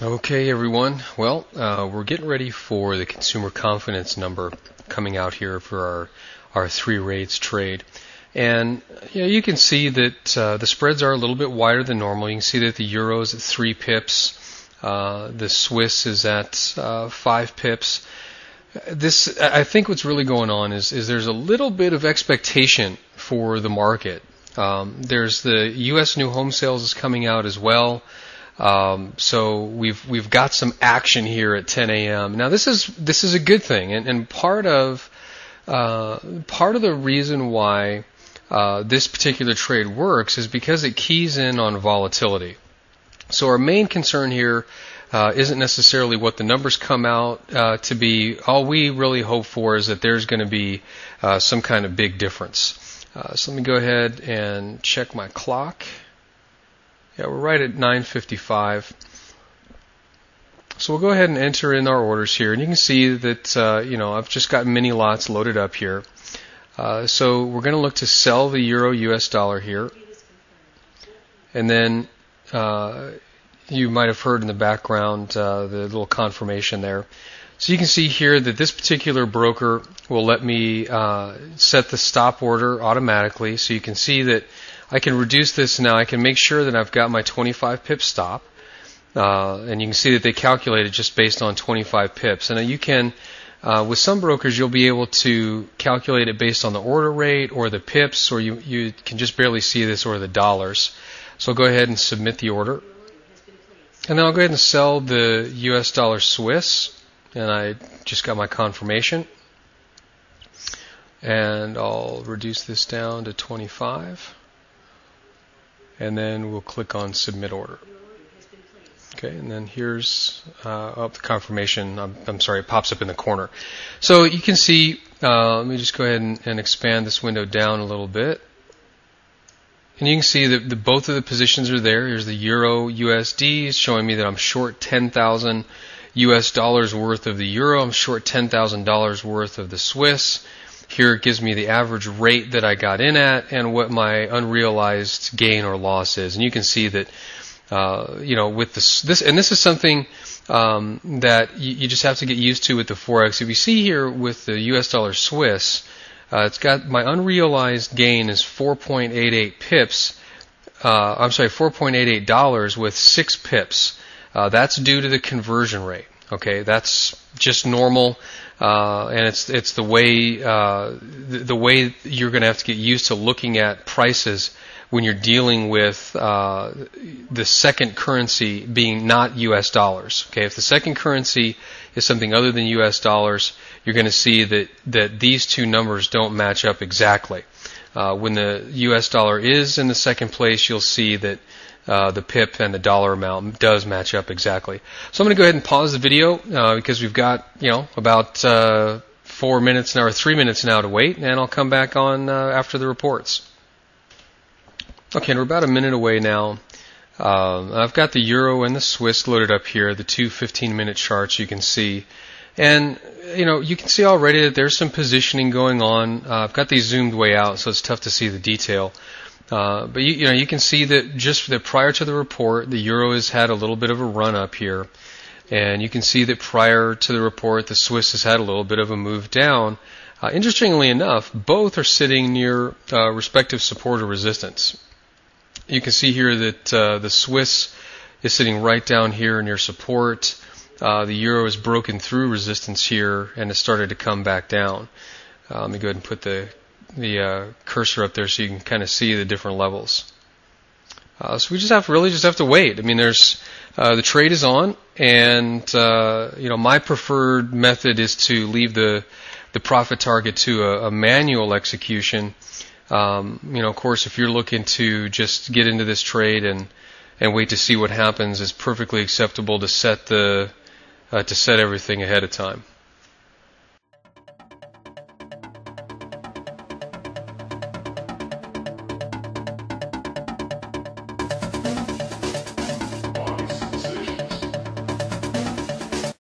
Okay, everyone. Well, we're getting ready for the consumer confidence number coming out here for our three rates trade. And you can see that the spreads are a little bit wider than normal. You can see that the euro is at 3 pips. The Swiss is at 5 pips. I think what's really going on is there's a little bit of expectation for the market. There's the U.S. new home sales is coming out as well. So we've got some action here at 10 a.m. Now this is a good thing, and part of the reason why this particular trade works is because it keys in on volatility. So our main concern here isn't necessarily what the numbers come out to be. All we really hope for is that there's going to be some kind of big difference. So let me go ahead and check my clock. Yeah, we're right at 9:55. So we'll go ahead and enter in our orders here, and you can see that I've just got mini lots loaded up here. So we're going to look to sell the euro US dollar here, and then you might have heard in the background the little confirmation there. So you can see here that this particular broker will let me set the stop order automatically. So you can see that I can reduce this now. I can make sure that I've got my 25 pip stop. And you can see that they calculate it just based on 25 pips. And you can, with some brokers, you'll be able to calculate it based on the order rate or the pips, or you can just barely see this, or the dollars. So I'll go ahead and submit the order. And then I'll go ahead and sell the US dollar Swiss. And I just got my confirmation. And I'll reduce this down to 25. And then we'll click on submit order. Okay, and then here's the confirmation. I'm sorry, it pops up in the corner. So you can see, let me just go ahead and expand this window down a little bit. And you can see that both of the positions are there. Here's the Euro USD showing me that I'm short 10,000 US dollars worth of the Euro. I'm short $10,000 worth of the Swiss. Here it gives me the average rate that I got in at and what my unrealized gain or loss is. And you can see that, with this is something that you just have to get used to with the Forex. If you see here with the US dollar Swiss, it's got my unrealized gain is 4.88 pips. $4.88 with 6 pips. That's due to the conversion rate. Okay, that's just normal. And it's the way you're going to have to get used to looking at prices when you're dealing with the second currency being not U.S. dollars. Okay, if the second currency is something other than U.S. dollars, you're going to see that these two numbers don't match up exactly. When the U.S. dollar is in the second place, you'll see that the pip and the dollar amount does match up exactly. So I'm going to go ahead and pause the video because we've got about 4 minutes now or 3 minutes now to wait, and I'll come back on after the reports. Okay, and we're about a minute away now. I've got the Euro and the Swiss loaded up here, the two 15-minute charts you can see. And you can see already that there's some positioning going on. I've got these zoomed way out, so it's tough to see the detail. But you can see that just that prior to the report, the Euro has had a little bit of a run up here. And you can see that prior to the report, the Swiss has had a little bit of a move down. Interestingly enough, both are sitting near respective support or resistance. You can see here that the Swiss is sitting right down here near support. The Euro has broken through resistance here and has started to come back down. Let me go ahead and put the cursor up there so you can kind of see the different levels. So we just have to wait. I mean, there's the trade is on, and my preferred method is to leave the profit target to a manual execution. Of course, if you're looking to just get into this trade and wait to see what happens, it's perfectly acceptable to set everything ahead of time.